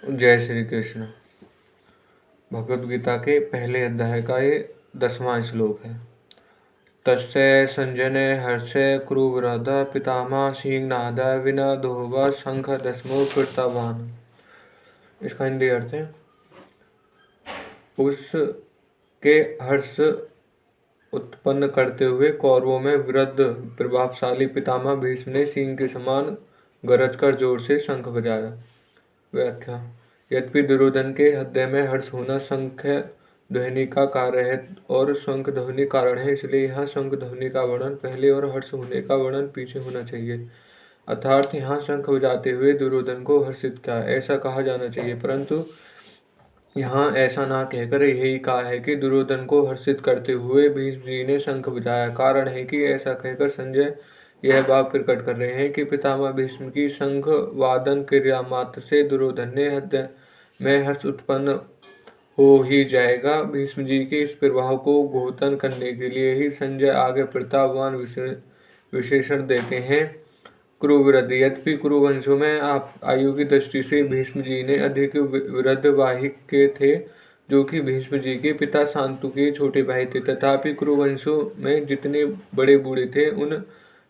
जय श्री कृष्ण। भगवद गीता के पहले अध्याय का ये 10वां श्लोक है। तस्य संजने हर्षे क्रुवृद पितामह सिंहनाद विनदोह शंख दस्मो कृतवान। इसका हिंदी अर्थ है, उसके हर्ष उत्पन्न करते हुए कौरवों में वृद्ध प्रभावशाली पितामह भीष्म ने सिंह के समान गरज कर जोर से शंख बजाया। व्याख्या। यद्यपि दुर्योधन के हृदय में हर्ष होना शंख ध्वनि का कार्य है और शंख ध्वनि कारण है, इसलिए यहाँ शंख ध्वनि का वर्णन पहले और हर्ष होने का वर्णन पीछे होना चाहिए। अर्थात यहाँ शंख बजाते हुए दुर्योधन को हर्षित किया ऐसा कहा जाना चाहिए, परंतु यहाँ ऐसा ना कहकर यही कहा है कि दुर्योधन को हर्षित करते हुए भीष्म जी ने शंख बजाया। कारण है कि ऐसा कहकर संजय यह भाव प्रकट कर रहे हैं कि पितामह भीष्म की शंख वादन क्रिया मात्र से दुर्योधन ने हृदय में हर्ष उत्पन्न हो ही जाएगा। भीष्म जी के इस प्रभाव को घोतन करने के लिए ही संजय आगे प्रतापवान विशेषण देते हैं कुरुवृद्ध। यद्यपि कुरुवंशों में आप आयु की दृष्टि से भीष्म जी ने अधिक वृद्ध वाहिक के थे, जो कि भीष्म जी के पिता शांतु के छोटे भाई थे। तथापि कुरुवंशों में जितने बड़े बूढ़े थे उन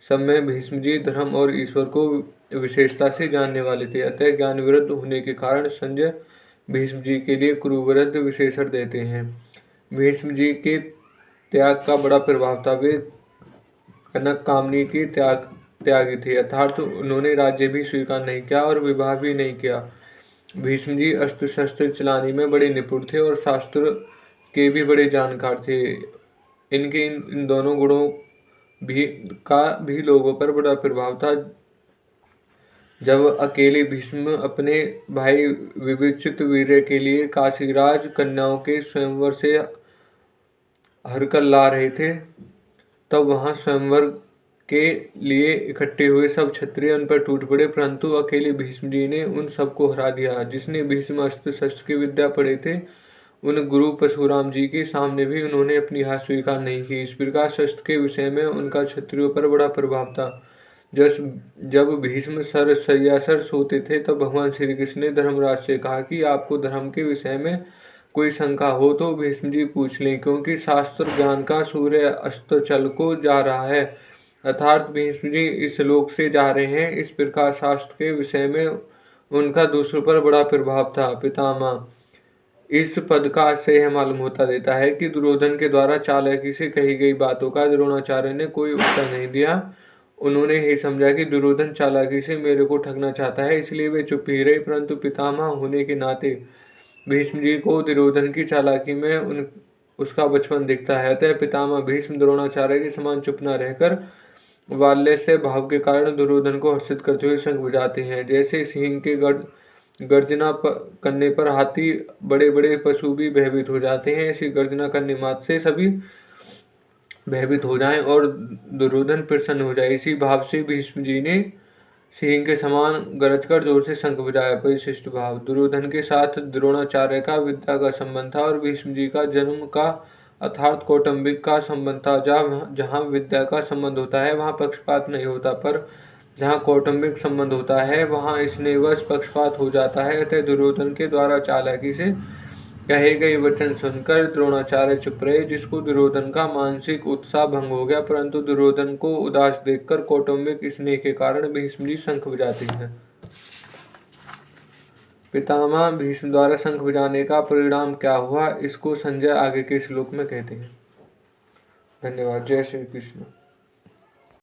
सब में भीष्म जी धर्म और ईश्वर को विशेषता से जानने वाले थे। अतः ज्ञान वृद्ध होने के कारण संजय भीष्म जी के लिए कुरुवृद्ध विशेषण देते हैं। भीष्म जी के त्याग का बड़ा प्रभाव था। वे कनक कामनी के त्यागी थे, अर्थात उन्होंने राज्य भी स्वीकार नहीं किया और विवाह भी नहीं किया। भीष्म जी अस्त्र शस्त्र चलाने में बड़े निपुण थे और शास्त्र के भी बड़े जानकार थे। इनके इन दोनों गुणों भी लोगों पर बड़ा प्रभाव था। जब अकेले भीष्म अपने भाई विवेचित वीर्य के लिए काशीराज कन्याओं के स्वयंवर से हरकर ला रहे थे, तब वहां स्वयंवर के लिए इकट्ठे हुए सब क्षत्रिय उन पर टूट पड़े, परंतु अकेले भीष्म जी ने उन सबको हरा दिया। जिसने भीष्म अस्त्र शस्त्र की विद्या पढ़े थे, उन गुरु परशुराम जी के सामने भी उन्होंने अपनी हार स्वीकार नहीं की। इस प्रकार शस्त्र के विषय में उनका क्षत्रियों पर बड़ा प्रभाव था। जब भीष्म शय्यासर सोते थे, तब भगवान श्री कृष्ण ने धर्मराज से कहा कि आपको धर्म के विषय में कोई शंका हो तो भीष्म जी पूछ लें, क्योंकि शास्त्र ज्ञान का सूर्य अस्त चल को जा रहा है, अर्थात भीष्म जी इस लोक से जा रहे हैं। इस प्रकार शास्त्र के विषय में उनका दूसरों पर बड़ा प्रभाव था। पितामह इस पद का आशय यह मालूम होता देता है कि दुर्योधन के द्वारा चालाकी से कही गई बातों का द्रोणाचार्य ने कोई उत्तर नहीं दिया। उन्होंने यही समझा कि दुर्योधन चालाकी से मेरे को ठगना चाहता है, इसलिए वे चुप ही रहे। परंतु पितामह होने के नाते भीष्म जी को दुर्योधन की चालाकी में उसका बचपन दिखता है। अतः पितामह भीष्म द्रोणाचार्य के समान चुप न रहकर वाल्य से भाव के कारण दुर्योधन को हर्षित करते हुए शंख बजाते हैं। जैसे सिंह के गर्जना करने पर हाथी बड़े बड़े पशु भी भयभीत हो जाते हैं, ऐसी गर्जना करने मात्र से सभी भयभीत हो जाएं और दुर्योधन प्रसन्न हो जाए, इसी भाव से भीष्म जी ने सिंह के समान गरज कर जोर से शंख बजाया। परिशिष्ट भाव। दुर्योधन के साथ द्रोणाचार्य का विद्या का संबंध था और भीष्म जी का जन्म का अर्थात कौटुंबिक का संबंध था। जहाँ विद्या का संबंध होता है वहाँ पक्षपात नहीं होता, पर जहाँ कौटुंबिक संबंध होता है वहाँ स्नेहवश पक्षपात हो जाता है। अतः दुर्योधन के द्वारा चालाकी से कहे गए वचन सुनकर द्रोणाचार्य चुप रहे, जिसको दुर्योधन का मानसिक उत्साह भंग हो गया। परंतु दुर्योधन को उदास देखकर कौटुंबिक स्नेह के कारण भीष्म जी शंख बजाते हैं। पितामह भीष्म द्वारा शंख बजाने का परिणाम क्या हुआ, इसको संजय आगे के श्लोक में कहते हैं। धन्यवाद। जय श्री कृष्ण।